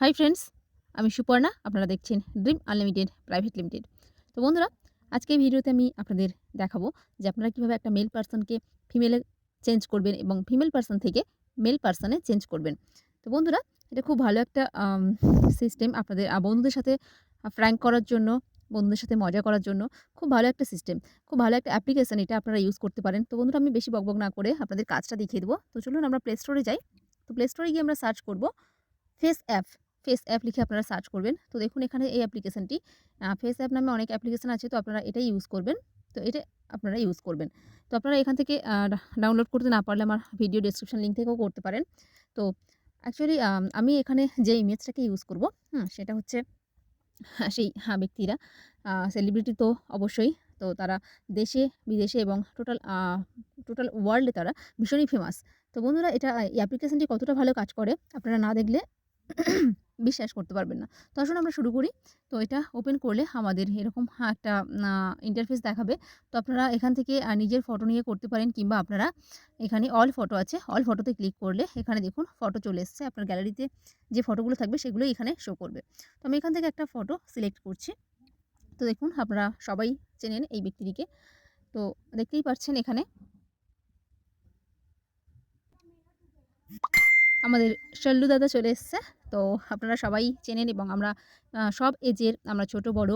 Hi friends, আমি সুপর্ণা। আপনারা দেখছেন ড্রিম আনলিমিটেড প্রাইভেট লিমিটেড। তো বন্ধুরা, আজকে এই ভিডিওতে আমি আপনাদের দেখাবো যে আপনারা কীভাবে একটা মেল পারসনকে ফিমেলে চেঞ্জ করবেন এবং ফিমেল পারসন থেকে মেল পারসনে চেঞ্জ করবেন। তো বন্ধুরা, এটা খুব ভালো একটা সিস্টেম আপনাদের বন্ধুদের সাথে ফ্র্যাঙ্ক করার জন্য, বন্ধুদের সাথে মজা করার জন্য খুব ভালো একটা সিস্টেম, খুব ভালো একটা অ্যাপ্লিকেশন। এটা আপনারা ইউজ করতে পারেন। তো বন্ধুরা, আমি বেশি বকবক না করে আপনাদের কাজটা দেখিয়ে দেবো। তো চলুন আমরা প্লে স্টোরে যাই। তো প্লে স্টোরে গিয়ে আমরা সার্চ করব ফেস অ্যাপ। ফেস অ্যাপ লিখে আপনারা সার্চ করবেন। তো দেখুন এখানে এই অ্যাপ্লিকেশনটি ফেস অ্যাপ নামে অনেক অ্যাপ্লিকেশন আছে। তো আপনারা এটাই ইউজ করবেন। তো এটা আপনারা ইউজ করবেন। তো আপনারা এখান থেকে ডাউনলোড করতে না পারলে আমার ভিডিও ডেসক্রিপশন লিঙ্ক থেকেও করতে পারেন। তো অ্যাকচুয়ালি আমি এখানে যে ইমেজটাকে ইউজ করব, সেটা হচ্ছে সেই ব্যক্তিরা সেলিব্রিটি তো অবশ্যই। তো তারা দেশে, বিদেশে এবং টোটাল ওয়ার্ল্ডে তারা ভীষণই ফেমাস। তো বন্ধুরা, এটা এই অ্যাপ্লিকেশনটি কতটা ভালো কাজ করে আপনারা না দেখলে বিশ্বাস করতে পারবেন না। তো আসুন আমরা শুরু করি। তো এটা ওপেন করলে আমাদের এরকম একটা আ ইন্টারফেস দেখাবে। তো আপনারা এখান থেকে নিজের ফটো নিয়ে করতে পারেন, কিংবা আপনারা এখানে অল ফটো আছে। অল ফটোতে ক্লিক করলে এখানে দেখুন ফটো চলে এসছে। আপনার গ্যালারিতে যে ফটোগুলো থাকবে সেগুলোই এখানে শো করবে। তো আমি এখান থেকে একটা ফটো সিলেক্ট করছি। তো দেখুন আপনারা সবাই চেনেন এই ব্যক্তিটিকে। তো দেখতেই পাচ্ছেন এখানে আমাদের শল্লু দাদা চলে এসছে। তো আপনারা সবাই চেনেন এবং আমরা সব এজের, আমরা ছোট বড়,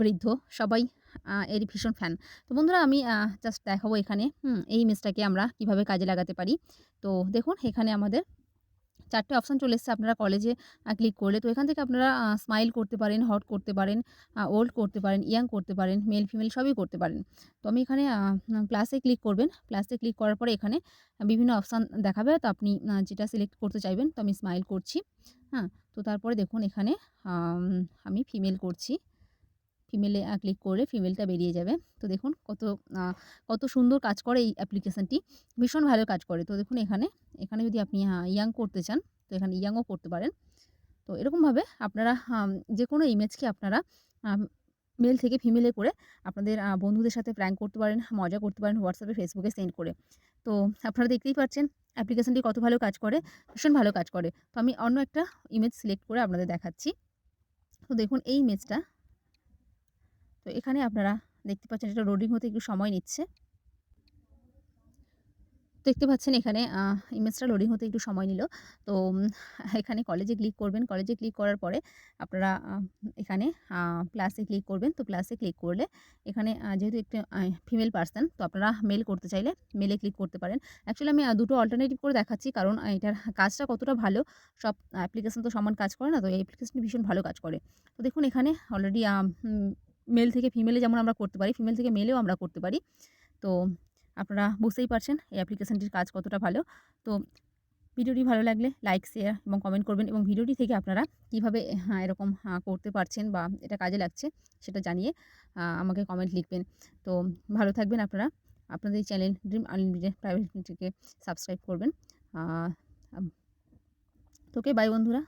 বৃদ্ধ সবাই এর ভীষণ ফ্যান। তো বন্ধুরা, আমি জাস্ট দেখাবো এখানে এই ইমেজটাকে আমরা কিভাবে কাজে লাগাতে পারি। তো দেখুন এখানে আমাদের ৪ টে অপশন চলে এসছে। আপনারা কলেজে ক্লিক করলে তো এখান থেকে আপনারা স্মাইল করতে পারেন, হট করতে পারেন, ওল্ড করতে পারেন, ইয়াং করতে পারেন, মেল ফিমেল সবই করতে পারেন। তো আমি এখানে প্লাসে ক্লিক করবেন। প্লাসে ক্লিক করার পরে এখানে বিভিন্ন অপশান দেখাবে। তো আপনি যেটা সিলেক্ট করতে চাইবেন। তো আমি স্মাইল করছি। হ্যাঁ? তো তারপরে দেখুন এখানে আম আমি ফিমেল করছি। ফিমেলে ক্লিক করলে ফিমেলটা বেরিয়ে যাবে। তো দেখুন কত সুন্দর কাজ করে এই অ্যাপ্লিকেশনটি। ভীষণ ভালো কাজ করে। তো দেখুন এখানে যদি আপনি ইয়াং করতে চান, তো এখানে ইয়াংও করতে পারেন। তো এরকমভাবে আপনারা যেকোনো ইমেজকে আপনারা আম মেল থেকে ফিমেলে করে আপনাদের বন্ধুদের সাথে প্র্যাঙ্ক করতে পারেন, মজা করতে পারেন WhatsApp এ, Facebook এ সেন্ড করে। তো আপনারা দেখতেই পাচ্ছেন অ্যাপ্লিকেশনটি কত ভালো কাজ করে, ভীষণ ভালো কাজ করে। তো আমি অন্য একটা ইমেজ সিলেক্ট করে আপনাদের দেখাচ্ছি। তো দেখুন এই ইমেজটা, তো এখানে আপনারা দেখতে পাচ্ছেন এটা লোডিং হতে একটু সময় নিচ্ছে। দেখতে পাচ্ছেন এখানে ইমেজটা লোডিং হতে একটু সময় নিল। তো এখানে কলেজে ক্লিক করবেন। কলেজে ক্লিক করার পরে আপনারা এখানে প্লাসে ক্লিক করবেন। তো প্লাসে ক্লিক করলে এখানে যেহেতু একটা ফিমেল পারসন, তো আপনারা মেল করতে চাইলে মেলে ক্লিক করতে পারেন। অ্যাকচুয়ালি আমি দুটো অল্টারনেটিভ করে দেখাচ্ছি, কারণ এটার কাজটা কতটা ভালো, সব অ্যাপ্লিকেশন তো সমান কাজ করে না। তো এই অ্যাপ্লিকেশনটি ভীষণ ভালো কাজ করে। তো দেখুন এখানে অলরেডি মেল থেকে ফিমেলে যেমন আমরা করতে পারি, ফিমেল থেকে মেলেও আমরা করতে পারি। তো আপনারা বুঝতেই পারছেন এই অ্যাপ্লিকেশনটির কাজ কতটা ভালো। তো ভিডিওটি ভালো লাগলে লাইক, শেয়ার এবং কমেন্ট করবেন, এবং ভিডিওটি থেকে আপনারা কীভাবে এরকম করতে পারছেন বা এটা কাজে লাগছে সেটা জানিয়ে আমাকে কমেন্ট লিখবেন। তো ভালো থাকবেন আপনারা। আপনাদের এই চ্যানেল ড্রিম আনলিমিটেড প্রাইভেট লিমিটেডকে সাবস্ক্রাইব করবেন। আ আম তো ওকে, বাই বন্ধুরা।